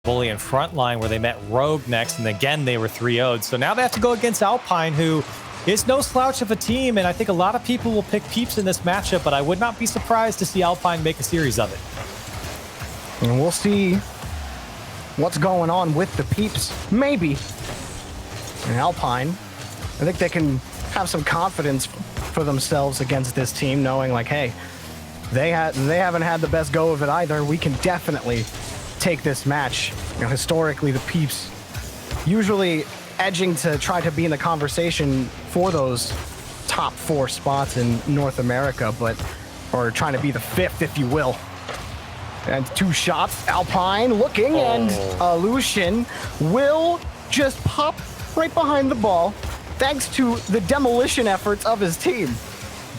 Bully and Frontline, where they met Rogue next, and again they were 3-0'd. So now they have to go against Alpine, who is no slouch of a team, and I think a lot of people will pick Peeps in this matchup, but I would not be surprised to see Alpine make a series of it. And we'll see what's going on with the Peeps, maybe. And Alpine, I think they can have some confidence for themselves against this team, knowing like, hey, they haven't had the best go of it either. We can definitely take this match. You know, historically, the Peeps usually edging to try to be in the conversation for those top 4 spots in North America, or trying to be the 5th, if you will. And 2 shots, Alpine looking, and Lucian will just pop right behind the ball, thanks to the demolition efforts of his team.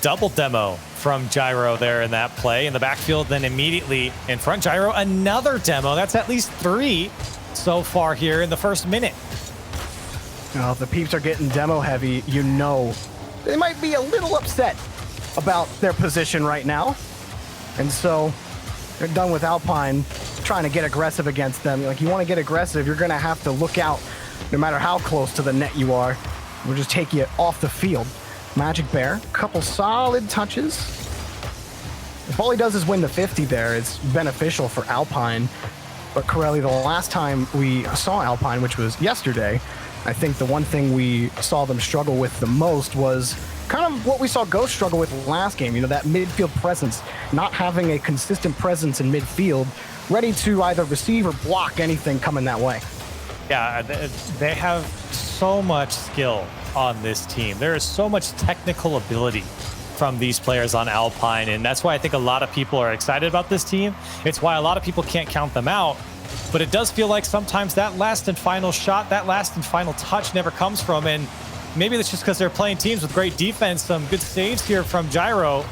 Double demo from Gyro there in that play in the backfield, then immediately in front. Gyro, another demo. That's at least 3 so far here in the first minute. Well, if the Peeps are getting demo heavy, you know they might be a little upset about their position right now. And so they're done with Alpine trying to get aggressive against them. Like, you want to get aggressive, you're going to have to look out no matter how close to the net you are. We'll just take you off the field. Magic Bear, couple solid touches. If all he does is win the 50 there, it's beneficial for Alpine. But Corelli, the last time we saw Alpine, which was yesterday, I think the one thing we saw them struggle with the most was kind of what we saw Ghost struggle with last game. You know, that midfield presence, not having a consistent presence in midfield, ready to either receive or block anything coming that way. Yeah, they have so much skill on this team. There is so much technical ability from these players on Alpine, and that's why I think a lot of people are excited about this team. It's why a lot of people can't count them out, but it does feel like sometimes that last and final shot, that last and final touch never comes from, and maybe that's just because they're playing teams with great defense, some good saves here from Gyro,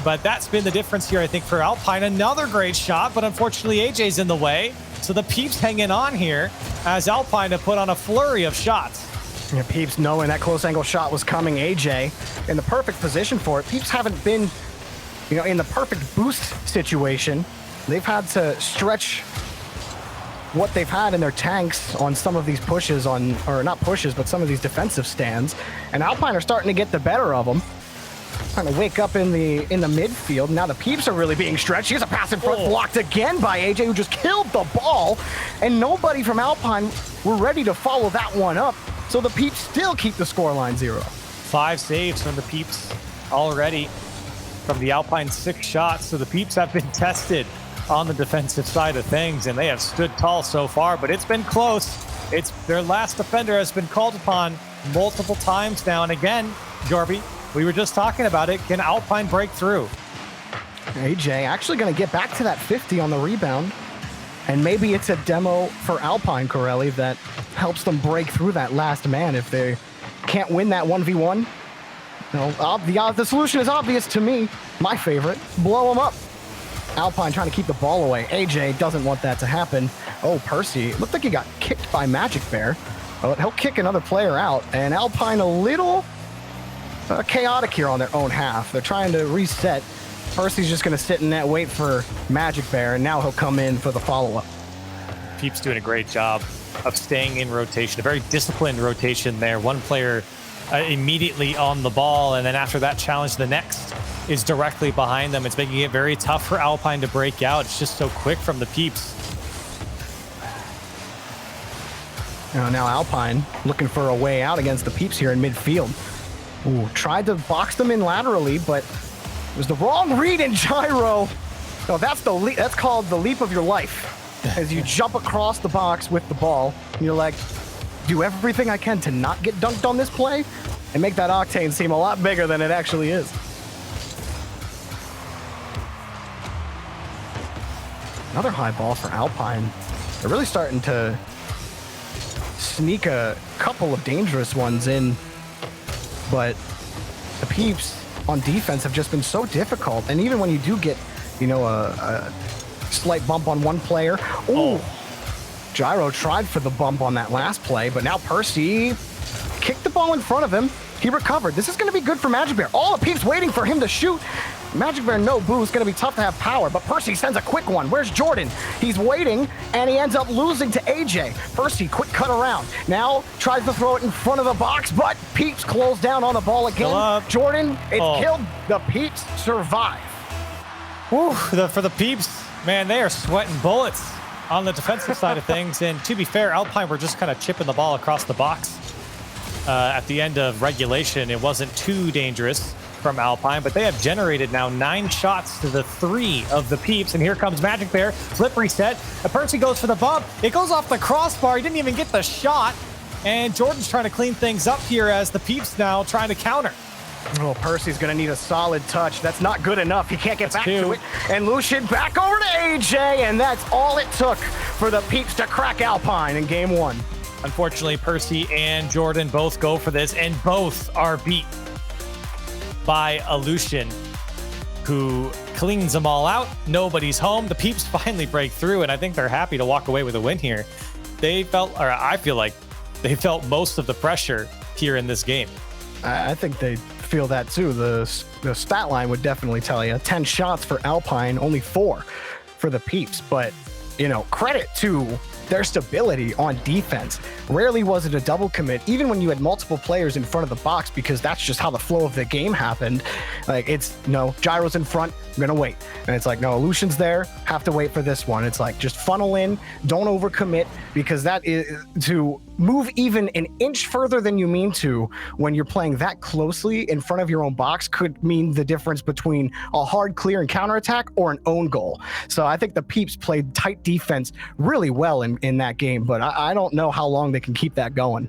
but that's been the difference here, I think, for Alpine. Another great shot, but unfortunately AJ's in the way, so the Peeps hanging on here as Alpine have put on a flurry of shots. Yeah, Peeps knowing that close angle shot was coming. AJ in the perfect position for it. Peeps haven't been, you know, in the perfect boost situation. They've had to stretch what they've had in their tanks on some of these pushes or not pushes, but some of these defensive stands. And Alpine are starting to get the better of them. Trying to wake up in the midfield. Now the Peeps are really being stretched. Here's a pass in front, blocked again by AJ, who just killed the ball. And nobody from Alpine were ready to follow that one up. So the Peeps still keep the scoreline 0. 5 saves from the Peeps already from the Alpine 6 shots. So the Peeps have been tested on the defensive side of things, and they have stood tall so far, but it's been close. It's their last defender has been called upon multiple times now. And again, Jorby, we were just talking about it. Can Alpine break through? AJ actually going to get back to that 50 on the rebound. And maybe it's a demo for Alpine, Corelli, that helps them break through that last man if they can't win that 1v1. No, the solution is obvious to me. My favorite, blow them up. Alpine trying to keep the ball away. AJ doesn't want that to happen. Oh, Percy, looked like he got kicked by Magic Bear. Well, he'll kick another player out. And Alpine a little chaotic here on their own half. They're trying to reset. Percy's just going to sit in net, wait for Magic Bear, and now he'll come in for the follow-up. Peeps doing a great job of staying in rotation, a very disciplined rotation there. One player immediately on the ball, and then after that challenge, the next is directly behind them. It's making it very tough for Alpine to break out. It's just so quick from the Peeps. Now Alpine looking for a way out against the Peeps here in midfield. Ooh, tried to box them in laterally, but it was the wrong read in Gyro. No, that's called the leap of your life. As you jump across the box with the ball, you're like, do everything I can to not get dunked on this play and make that Octane seem a lot bigger than it actually is. Another high ball for Alpine. They're really starting to sneak a couple of dangerous ones in, but the Peeps on defense have just been so difficult. And even when you do get, you know, a slight bump on one player. Ooh, Gyro tried for the bump on that last play, but now Percy kicked the ball in front of him. He recovered. This is going to be good for Magic Bear. All the Peeps waiting for him to shoot. Magic Bear no boost, gonna be tough to have power, but Percy sends a quick one. Where's Jordan? He's waiting, and he ends up losing to AJ. Percy, quick cut around. Now tries to throw it in front of the box, but Peeps closed down on the ball again. Jordan, it's killed. The Peeps survive. Woo, for the Peeps, man, they are sweating bullets on the defensive side of things. And to be fair, Alpine were just kind of chipping the ball across the box. At the end of regulation, it wasn't too dangerous from Alpine, but they have generated now 9 shots to the 3 of the Peeps. And here comes Magic Bear, flip reset. Percy goes for the bump. It goes off the crossbar. He didn't even get the shot. And Jordan's trying to clean things up here as the Peeps now trying to counter. Oh, Percy's going to need a solid touch. That's not good enough. He can't get back to it. And Lucian back over to AJ, and that's all it took for the Peeps to crack Alpine in game 1. Unfortunately, Percy and Jordan both go for this, and both are beat by a Lucian who cleans them all out. Nobody's home. The Peeps finally break through, and I think they're happy to walk away with a win here. They felt, or I feel like they felt most of the pressure here in this game. I think they feel that too. The stat line would definitely tell you 10 shots for Alpine, only 4 for the Peeps. But, you know, credit to their stability on defense. Rarely was it a double commit, even when you had multiple players in front of the box, because that's just how the flow of the game happened. Like, it's no, Gyro's in front, I'm gonna wait. And it's like, no, Lucian's there, have to wait for this one. It's like, just funnel in, don't overcommit, because that is to move even an inch further than you mean to when you're playing that closely in front of your own box could mean the difference between a hard clear and counterattack or an own goal. So I think the Peeps played tight defense really well in that game, but I don't know how long they can keep that going.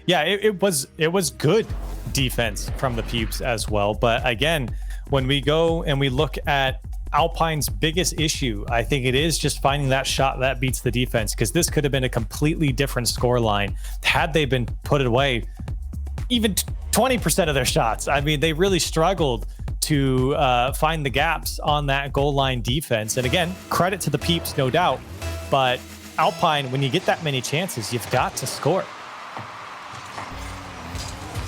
Yeah, it was good defense from the Peeps as well. But again, when we go and we look at Alpine's biggest issue, I think it is just finding that shot that beats the defense, because this could have been a completely different score line had they been put away even 20% of their shots. I mean, they really struggled to find the gaps on that goal line defense. And again, credit to the Peeps, no doubt. But Alpine, when you get that many chances, you've got to score.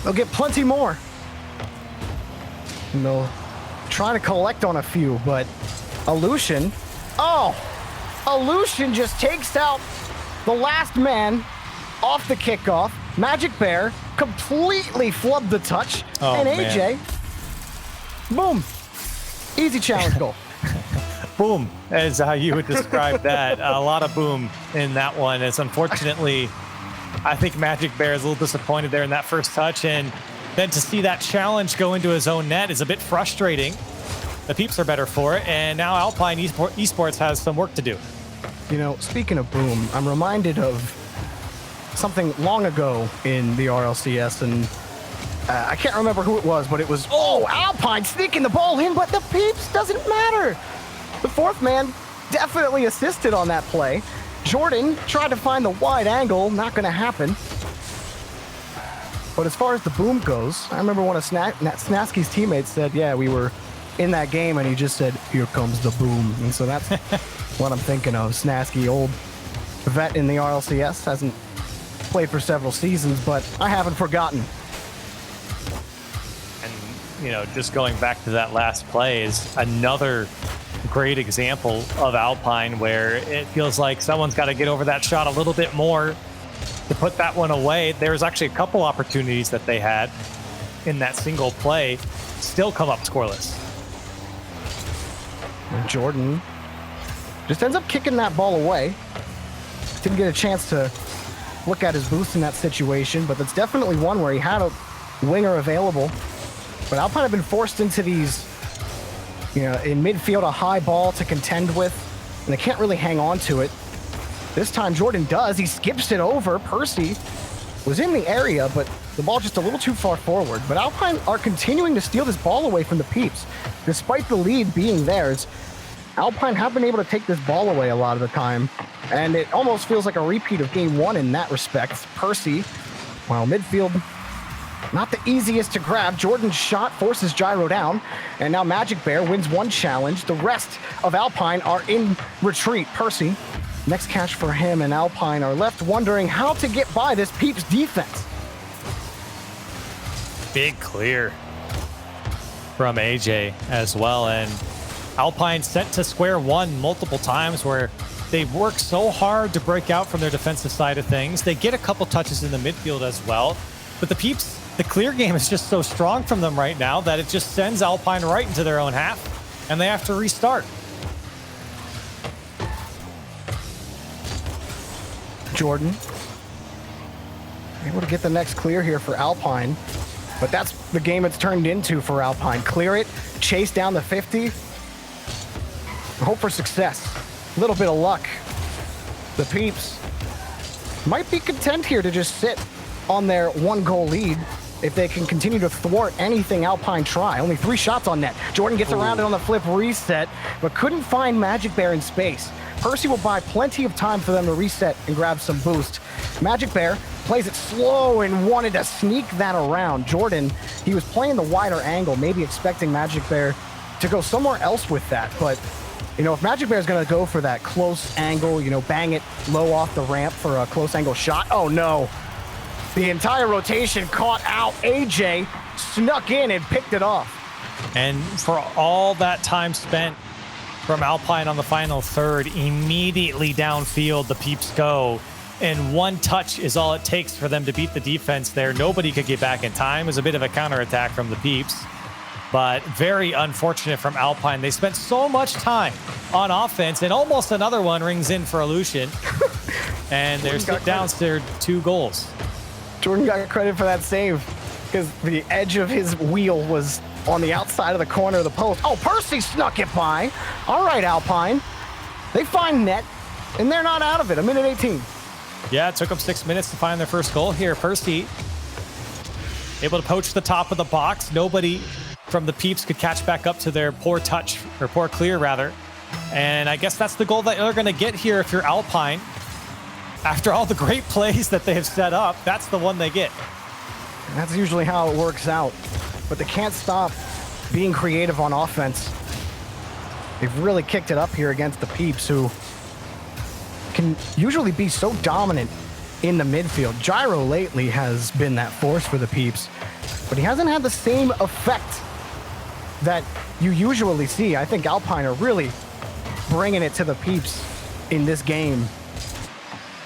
They'll get plenty more. And they'll try to collect on a few, but Lucian just takes out the last man off the kickoff. Magic Bear completely flubbed the touch, and AJ, boom, easy challenge goal. Boom is how you would describe that. A lot of boom in that one. It's unfortunately, I think Magic Bear is a little disappointed there in that first touch, and then to see that challenge go into his own net is a bit frustrating. The Peeps are better for it, and now Alpine Esports has some work to do. You know, speaking of boom, I'm reminded of something long ago in the RLCS, and I can't remember who it was, but it was, Alpine sneaking the ball in, but the Peeps doesn't matter. The 4th man definitely assisted on that play. Jordan tried to find the wide angle, not going to happen. But as far as the boom goes, I remember one of Snasky's teammates said, yeah, we were in that game, and he just said, here comes the boom. And so that's what I'm thinking of. Snasky, old vet in the RLCS, hasn't played for several seasons, but I haven't forgotten. And, you know, just going back to that last play is another great example of Alpine where it feels like someone's got to get over that shot a little bit more to put that one away. There's actually a couple opportunities that they had in that single play, still come up scoreless. And Jordan just ends up kicking that ball away. Didn't get a chance to look at his boost in that situation, but that's definitely one where he had a winger available. But Alpine have been forced into these, you know, in midfield, a high ball to contend with, and they can't really hang on to it. This time Jordan does. He skips it over. Percy was in the area, but the ball just a little too far forward. But Alpine are continuing to steal this ball away from the Peeps. Despite the lead being theirs, Alpine have been able to take this ball away a lot of the time, and it almost feels like a repeat of game 1 in that respect. Percy, while midfield, not the easiest to grab. Jordan's shot forces Gyro down, and now Magic Bear wins one challenge. The rest of Alpine are in retreat. Percy, next catch for him, and Alpine are left wondering how to get by this Peeps defense. Big clear. from AJ as well. And Alpine sent to square one multiple times where they work so hard to break out from their defensive side of things. They get a couple touches in the midfield as well. But the Peeps, the clear game is just so strong from them right now that it just sends Alpine right into their own half, and they have to restart. Jordan able to get the next clear here for Alpine, but that's the game it's turned into for Alpine. Clear it, chase down the 50, hope for success. A little bit of luck. The Peeps might be content here to just sit on their 1-goal lead if they can continue to thwart anything Alpine try. Only 3 shots on net. Jordan gets around it on the flip reset, but couldn't find Magic Bear in space. Percy will buy plenty of time for them to reset and grab some boost. Magic Bear plays it slow and wanted to sneak that around. Jordan, he was playing the wider angle, maybe expecting Magic Bear to go somewhere else with that, but you know, if Magic Bear is going to go for that close angle, you know, bang it low off the ramp for a close angle shot, oh no. The entire rotation caught out. AJ snuck in and picked it off. And for all that time spent from Alpine on the final third, immediately downfield the Peeps go. And one touch is all it takes for them to beat the defense there. Nobody could get back in time. It was a bit of a counterattack from the Peeps, but very unfortunate from Alpine. They spent so much time on offense, and almost another one rings in for Illusion. And they're still down to their 2 goals. Jordan got credit for that save because the edge of his wheel was on the outside of the corner of the post. Oh, Percy snuck it by. All right, Alpine. They find net, and they're not out of it. 1:18. Yeah, it took them 6 minutes to find their first goal here. Percy able to poach the top of the box. Nobody from the Peeps could catch back up to their poor touch, or poor clear rather. And I guess that's the goal that you're going to get here if you're Alpine. After all the great plays that they have set up, that's the one they get. And that's usually how it works out. But they can't stop being creative on offense. They've really kicked it up here against the Peeps, who can usually be so dominant in the midfield. Gyro lately has been that force for the Peeps, but he hasn't had the same effect that you usually see. I think Alpine are really bringing it to the Peeps in this game.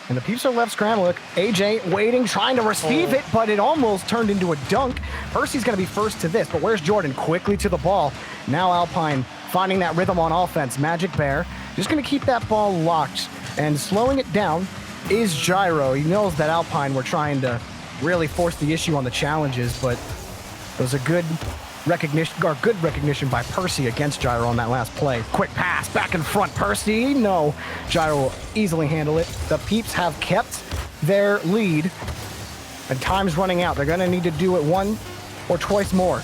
And the Peeps are left scrambling. AJ waiting, trying to receive it, but it almost turned into a dunk. Percy's going to be first to this, but where's Jordan? Quickly to the ball. Now Alpine finding that rhythm on offense. Magic Bear just going to keep that ball locked, and slowing it down is Gyro. He knows that Alpine were trying to really force the issue on the challenges, but it was a good recognition by Percy against Gyro on that last play. Quick pass back in front. Percy, no. Gyro will easily handle it. The Peeps have kept their lead, and time's running out. They're going to need to do it 1 or twice more.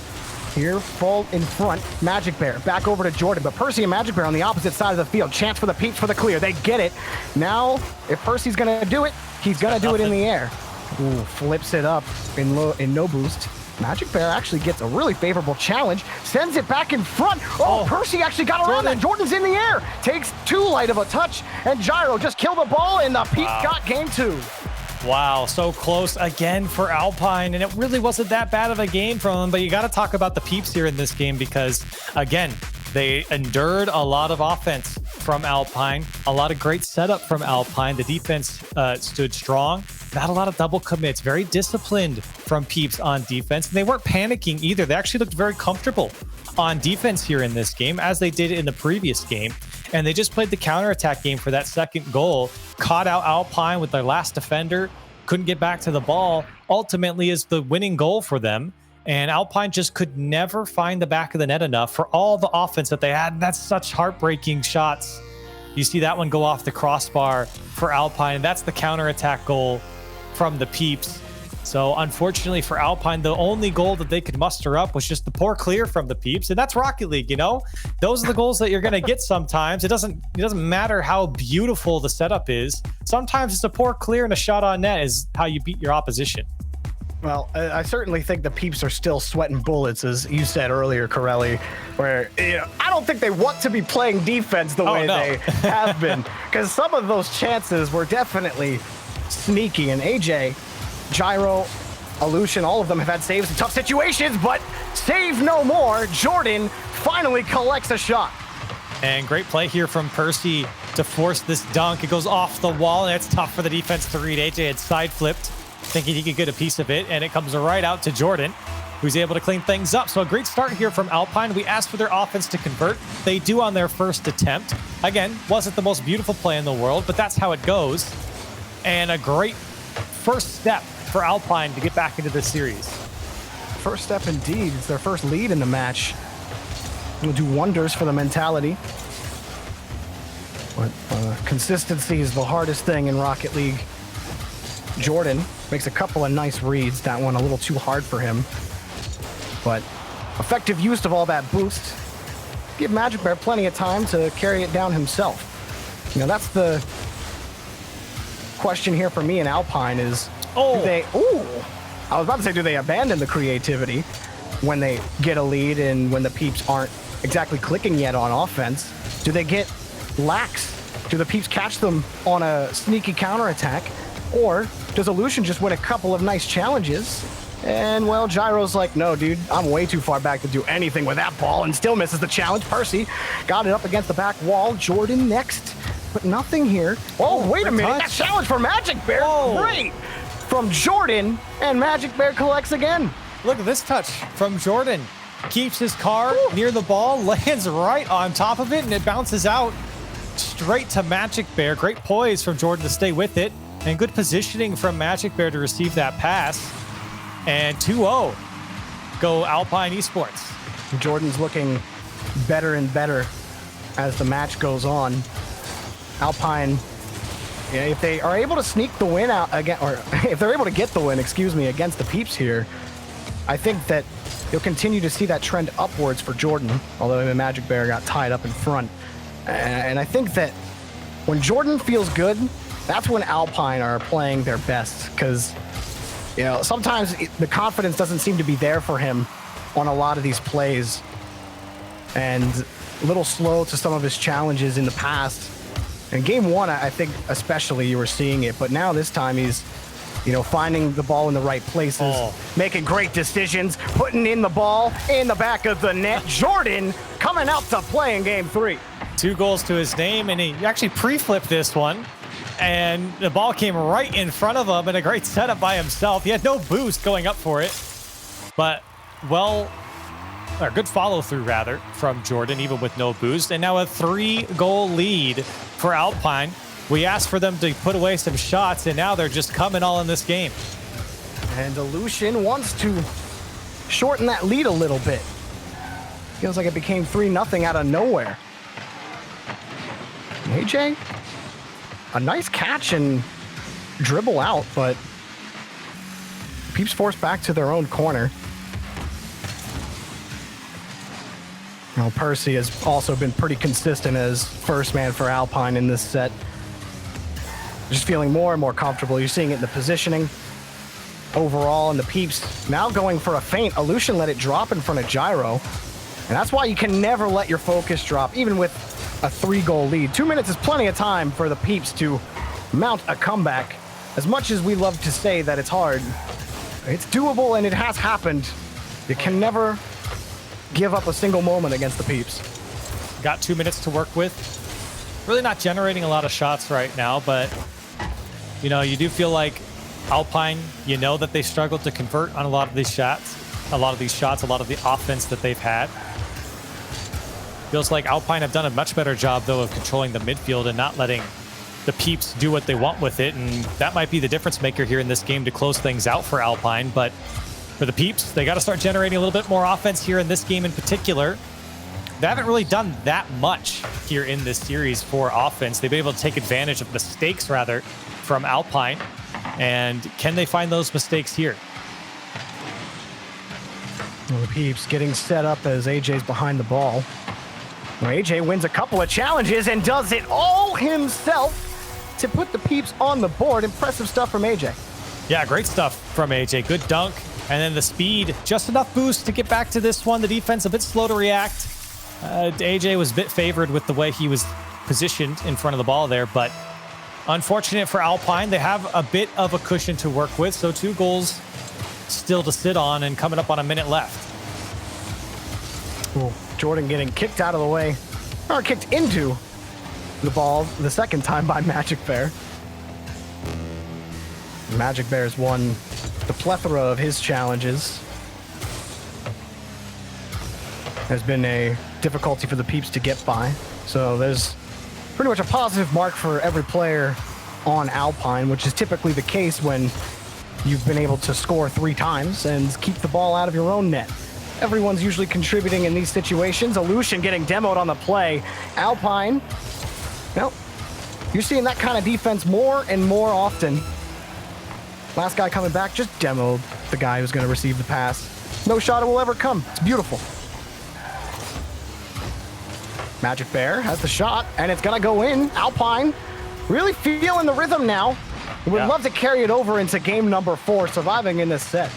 Here, full in front. Magic Bear back over to Jordan, but Percy and Magic Bear on the opposite side of the field. Chance for the Peeps for the clear. They get it. Now, if Percy's going to do it, he's going to do it in the air. Ooh, flips it up in no boost. Magic Bear actually gets a really favorable challenge, sends it back in front. Oh, Percy actually got around that. Jordan's in the air, takes too light of a touch, and Gyro just killed the ball, and the Peeps got game 2. Wow, so close again for Alpine, and it really wasn't that bad of a game from them, but you got to talk about the Peeps here in this game because, again, they endured a lot of offense from Alpine, a lot of great setup from Alpine. The defense stood strong. Not a lot of double commits, very disciplined from Peeps on defense. And they weren't panicking either. They actually looked very comfortable on defense here in this game, as they did in the previous game. And they just played the counterattack game for that second goal, caught out Alpine with their last defender, couldn't get back to the ball, ultimately is the winning goal for them. And Alpine just could never find the back of the net enough for all the offense that they had. And that's such heartbreaking shots. You see that one go off the crossbar for Alpine, and that's the counterattack goal from the Peeps. So unfortunately for Alpine, the only goal that they could muster up was just the poor clear from the Peeps, and that's Rocket League, you know? Those are the goals that you're going to get sometimes. It doesn't matter how beautiful the setup is. Sometimes it's a poor clear and a shot on net is how you beat your opposition. Well, I certainly think the Peeps are still sweating bullets, as you said earlier, Corelli, where I don't think they want to be playing defense the way they have been, because some of those chances were definitely sneaky. And AJ, Gyro Illusion, all of them have had saves in tough situations, but save no more. Jordan finally collects a shot. And great play here from Percy to force this dunk. It goes off the wall, and it's tough for the defense to read. AJ had side flipped, thinking he could get a piece of it, and it comes right out to Jordan, who's able to clean things up. So a great start here from Alpine. We asked for their offense to convert. They do on their first attempt. Again, wasn't the most beautiful play in the world, but that's how it goes. And a great first step for Alpine to get back into this series. First step indeed. It's their first lead in the match. It'll do wonders for the mentality. But consistency is the hardest thing in Rocket League. Jordan makes a couple of nice reads. That one a little too hard for him. But effective use of all that boost. Give Magic Bear plenty of time to carry it down himself. You know, that's the question here for me in Alpine is, do they... Ooh! I was about to say, do they abandon the creativity when they get a lead and when the Peeps aren't exactly clicking yet on offense? Do they get lax? Do the Peeps catch them on a sneaky counterattack? Or does Illusion just win a couple of nice challenges? And, well, Gyro's like, no, dude, I'm way too far back to do anything with that ball, and still misses the challenge. Percy got it up against the back wall. Jordan next, but nothing here. Oh, wait a minute. That challenge for Magic Bear. Great. From Jordan, and Magic Bear collects again. Look at this touch from Jordan. Keeps his car near the ball, lands right on top of it, and it bounces out straight to Magic Bear. Great poise from Jordan to stay with it, and good positioning from Magic Bear to receive that pass. And 2-0 go Alpine Esports. Jordan's looking better and better as the match goes on. Alpine, yeah, if they are able to sneak the win out again, or if they're able to get the win, excuse me, against the Peeps here, I think that you'll continue to see that trend upwards for Jordan, although the Magic Bear got tied up in front. And I think that when Jordan feels good, that's when Alpine are playing their best, because, you know, sometimes the confidence doesn't seem to be there for him on a lot of these plays, and a little slow to some of his challenges in the past. In game one, I think especially you were seeing it, but now this time he's, you know, finding the ball in the right places, making great decisions, putting in the ball in the back of the net. Jordan coming out to play in game 3. 2 goals to his name, and he actually pre-flipped this one, and the ball came right in front of him, and a great setup by himself. He had no boost going up for it, but or good follow-through rather from Jordan, even with no boost. And now a 3-goal lead for Alpine. We asked for them to put away some shots, and now they're just coming all in this game. And Illusion wants to shorten that lead a little bit. Feels like it became 3-0 out of nowhere. AJ, a nice catch and dribble out, but Peeps forced back to their own corner. Well, Percy has also been pretty consistent as first man for Alpine in this set. Just feeling more and more comfortable. You're seeing it in the positioning overall, and the Peeps now going for a feint. Illusion let it drop in front of Gyro, and that's why you can never let your focus drop, even with a 3-goal lead. 2 minutes is plenty of time for the Peeps to mount a comeback. As much as we love to say that it's hard, it's doable, and it has happened. You can never give up a single moment against the Peeps. Got 2 minutes to work with. Really not generating a lot of shots right now, but you know, you do feel like Alpine, you know that they struggled to convert on a lot of these shots, a lot of the offense that they've had. Feels like Alpine have done a much better job, though, of controlling the midfield and not letting the Peeps do what they want with it, and that might be the difference maker here in this game to close things out for Alpine. But for the Peeps, they got to start generating a little bit more offense here in this game in particular. They haven't really done that much here in this series for offense. They've been able to take advantage of mistakes, rather, from Alpine. And can they find those mistakes here? Well, the Peeps getting set up as AJ's behind the ball. Well, AJ wins a couple of challenges and does it all himself to put the Peeps on the board. Impressive stuff from AJ. Yeah, great stuff from AJ. Good dunk. And then the speed, just enough boost to get back to this one. The defense a bit slow to react. AJ was a bit favored with the way he was positioned in front of the ball there, but unfortunate for Alpine. They have a bit of a cushion to work with, so 2 goals still to sit on and coming up on a minute left. Ooh, Jordan getting kicked out of the way, or kicked into the ball the second time by Magic Bear. Magic Bear's won the plethora of his challenges. Has been a difficulty for the Peeps to get by. So there's pretty much a positive mark for every player on Alpine, which is typically the case when you've been able to score 3 times and keep the ball out of your own net. Everyone's usually contributing in these situations. Illusion getting demoed on the play. Alpine, well, you're seeing that kind of defense more and more often. Last guy coming back just demoed the guy who's going to receive the pass. No shot will ever come. It's beautiful. Magic Bear has the shot, and it's going to go in. Alpine really feeling the rhythm now. Would love to carry it over into game number 4, surviving in this set.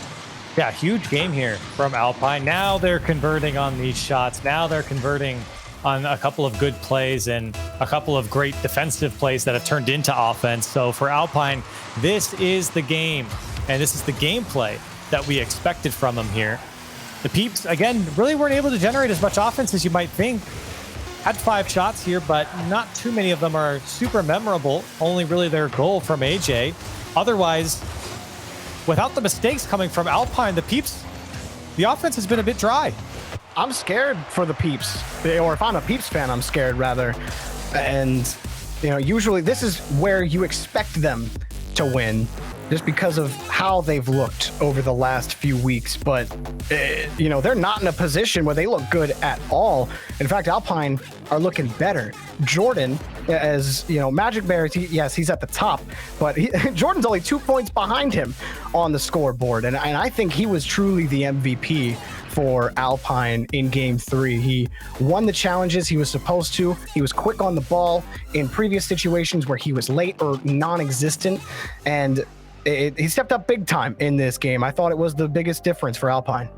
Yeah, huge game here from Alpine. Now they're converting on these shots. Now they're converting on a couple of good plays and a couple of great defensive plays that have turned into offense. So for Alpine, this is the game, and this is the gameplay that we expected from them here. The Peeps, again, really weren't able to generate as much offense as you might think. Had 5 shots here, but not too many of them are super memorable. Only really their goal from AJ. Otherwise, without the mistakes coming from Alpine, the Peeps, the offense has been a bit dry. I'm scared for the Peeps, or if I'm a Peeps fan, I'm scared rather. And, you know, usually this is where you expect them to win, just because of how they've looked over the last few weeks. But, you know, they're not in a position where they look good at all. In fact, Alpine are looking better. Jordan, as you know, Magic Bear, yes, he's at the top, but Jordan's only 2 points behind him on the scoreboard. And I think he was truly the MVP for Alpine in game 3. He won the challenges he was supposed to. He was quick on the ball in previous situations where he was late or non-existent. And he stepped up big time in this game. I thought it was the biggest difference for Alpine.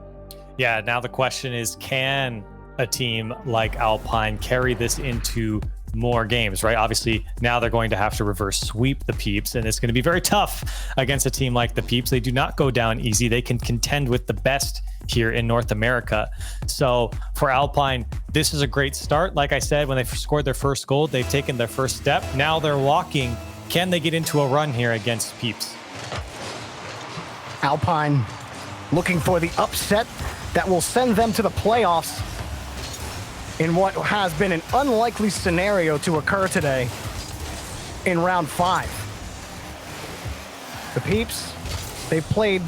Yeah, now the question is, can a team like Alpine carry this into more games, right? Obviously, now they're going to have to reverse sweep the Peeps, and it's going to be very tough against a team like the Peeps. They do not go down easy. They can contend with the best here in North America. So for Alpine, this is a great start. Like I said, when they scored their first goal, they've taken their first step. Now they're walking. Can they get into a run here against Peeps? Alpine looking for the upset that will send them to the playoffs in what has been an unlikely scenario to occur today in round 5. The Peeps, they played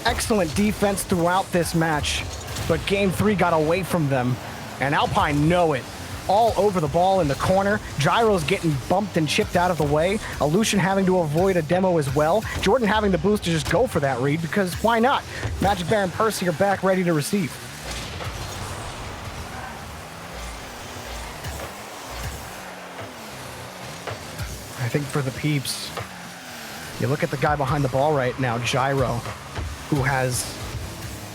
excellent defense throughout this match, but game 3 got away from them, and Alpine know it. All over the ball in the corner. Gyro's getting bumped and chipped out of the way. Illusion having to avoid a demo as well. Jordan having the boost to just go for that read, because why not? Magic Bear and Percy are back ready to receive. I think for the Peeps, you look at the guy behind the ball right now, Gyro, who has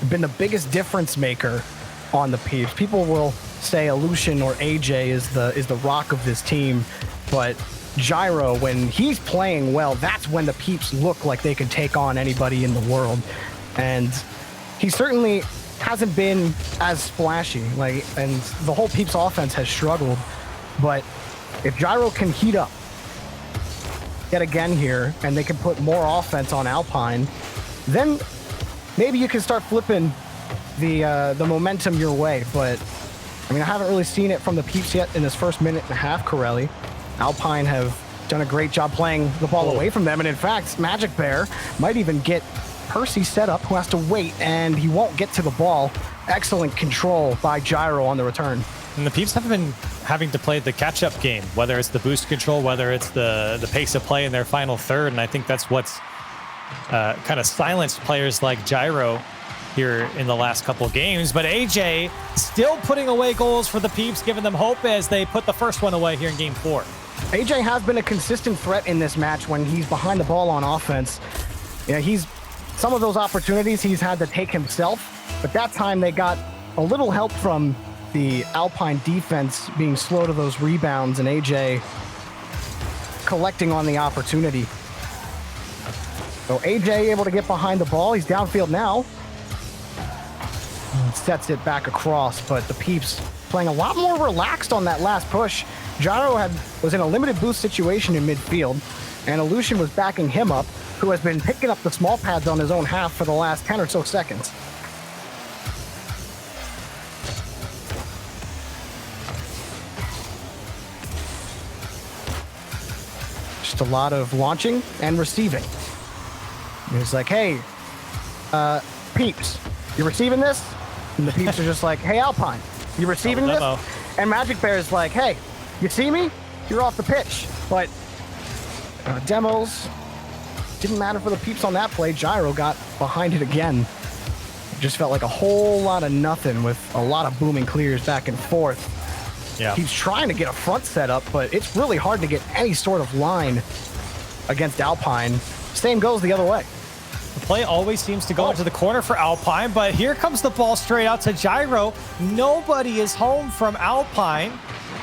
been the biggest difference maker on the Peeps. People will say Illusion or AJ is the rock of this team, but Gyro, when he's playing well, that's when the Peeps look like they can take on anybody in the world. And he certainly hasn't been as splashy, and the whole Peeps offense has struggled. But if Gyro can heat up yet again here, and they can put more offense on Alpine, then maybe you can start flipping the momentum your way. But I mean, I haven't really seen it from the Peeps yet in this first minute and a half, Corelli. Alpine have done a great job playing the ball away from them, and in fact, Magic Bear might even get Percy set up, who has to wait, and he won't get to the ball. Excellent control by Gyro on the return. And the Peeps have been having to play the catch-up game, whether it's the boost control, whether it's the pace of play in their final third, and I think that's what's kind of silenced players like Gyro here in the last couple of games. But AJ still putting away goals for the Peeps, giving them hope as they put the first one away here in game 4. AJ has been a consistent threat in this match when he's behind the ball on offense. Yeah, some of those opportunities he's had to take himself, but that time they got a little help from the Alpine defense being slow to those rebounds and AJ collecting on the opportunity. So AJ able to get behind the ball. He's downfield now. Sets it back across, but the Peeps playing a lot more relaxed on that last push. Gyro was in a limited boost situation in midfield, and Illusion was backing him up, who has been picking up the small pads on his own half for the last 10 or so seconds. Just a lot of launching and receiving. He's like, hey, Peeps, you receiving this? And the Peeps are just like, hey, Alpine, you receiving this? And Magic Bear is like, hey, you see me? You're off the pitch. But demos didn't matter for the Peeps on that play. Gyro got behind it again. It just felt like a whole lot of nothing with a lot of booming clears back and forth. Yeah. He's trying to get a front setup, but it's really hard to get any sort of line against Alpine. Same goes the other way. The play always seems to go into the corner for Alpine, but here comes the ball straight out to Gyro. Nobody is home from Alpine.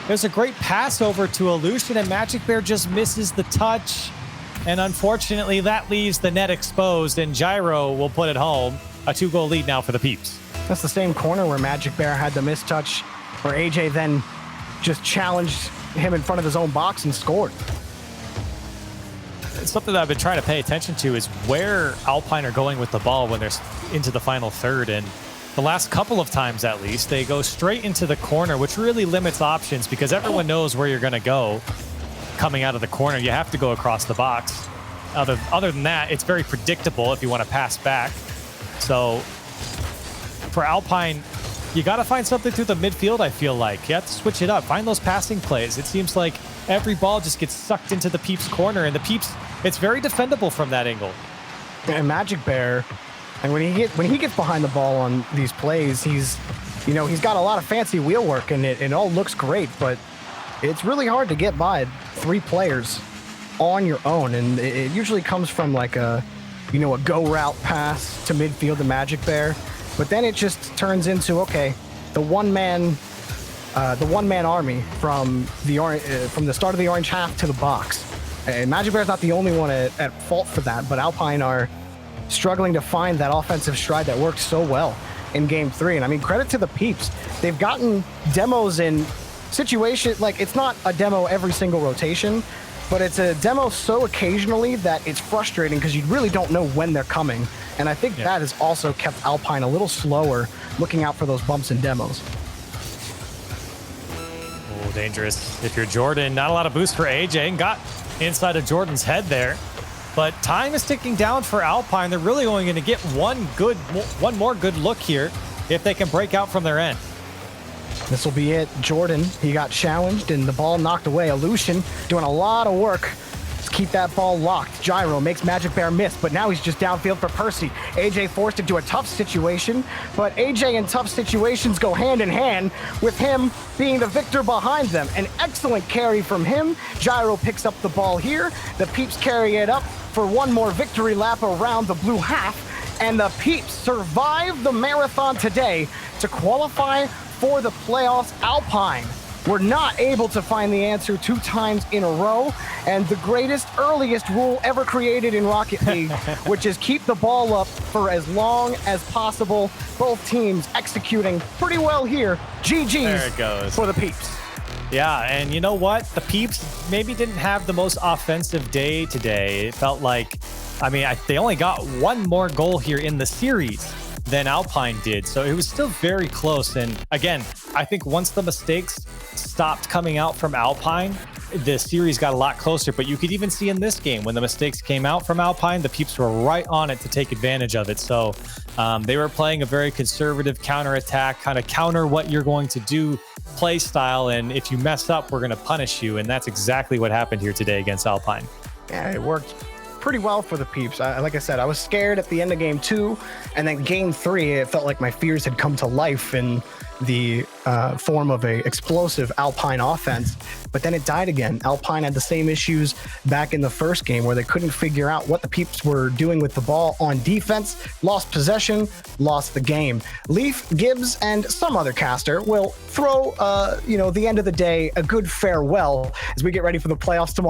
There's a great pass over to Illusion, and Magic Bear just misses the touch. And unfortunately, that leaves the net exposed, and Gyro will put it home. A 2-goal lead now for the Peeps. That's the same corner where Magic Bear had the mistouch, where AJ then just challenged him in front of his own box and scored. Something that I've been trying to pay attention to is where Alpine are going with the ball when they're into the final third. And the last couple of times, at least, they go straight into the corner, which really limits options because everyone knows where you're going to go coming out of the corner. You have to go across the box. Other than that, it's very predictable if you want to pass back. So for Alpine, you got to find something through the midfield, I feel like. You have to switch it up. Find those passing plays. It seems like every ball just gets sucked into the Peeps corner, and the Peeps, it's very defendable from that angle. And Magic Bear, and when he gets behind the ball on these plays, he's got a lot of fancy wheel work, and it all looks great, but it's really hard to get by 3 players on your own, and it usually comes from like a go route pass to midfield to Magic Bear, but then it just turns into, okay, the one-man army from the start of the orange half to the box. And Magic Bear's not the only one at fault for that, but Alpine are struggling to find that offensive stride that worked so well in Game 3. And I mean, credit to the Peeps. They've gotten demos in situations, like it's not a demo every single rotation, but it's a demo so occasionally that it's frustrating because you really don't know when they're coming. And I think that has also kept Alpine a little slower, looking out for those bumps and demos. Oh, dangerous. If you're Jordan, not a lot of boost for AJ, and got inside of Jordan's head there. But time is ticking down for Alpine. They're really only going to get one more good look here if they can break out from their end. This will be it. Jordan, he got challenged and the ball knocked away. Illusion doing a lot of work to keep that ball locked. Gyro makes Magic Bear miss, but now he's just downfield for Percy. AJ forced into a tough situation, but AJ and tough situations go hand in hand with him being the victor behind them. An excellent carry from him. Gyro picks up the ball here. The Peeps carry it up for one more victory lap around the blue half, and the Peeps survive the marathon today to qualify for the playoffs. Alpine were not able to find the answer 2 times in a row, and the earliest rule ever created in Rocket League, which is keep the ball up for as long as possible. Both teams executing pretty well here. GG's there it goes for the Peeps. Yeah, and you know what? The Peeps maybe didn't have the most offensive day today. It felt like, they only got one more goal here in the series than Alpine did. So it was still very close. And again, I think once the mistakes stopped coming out from Alpine, the series got a lot closer. But you could even see in this game, when the mistakes came out from Alpine, the Peeps were right on it to take advantage of it. So they were playing a very conservative counterattack, kind of counter what you're going to do play style. And if you mess up, we're going to punish you. And that's exactly what happened here today against Alpine. Yeah, it worked pretty well for the Peeps. Like I said, I was scared at the end of Game 2, and then Game 3, it felt like my fears had come to life in the form of a explosive Alpine offense, but then it died again. Alpine had the same issues back in the first game where they couldn't figure out what the Peeps were doing with the ball on defense, lost possession, lost the game. Leaf, Gibbs, and some other caster will throw, the end of the day, a good farewell as we get ready for the playoffs tomorrow.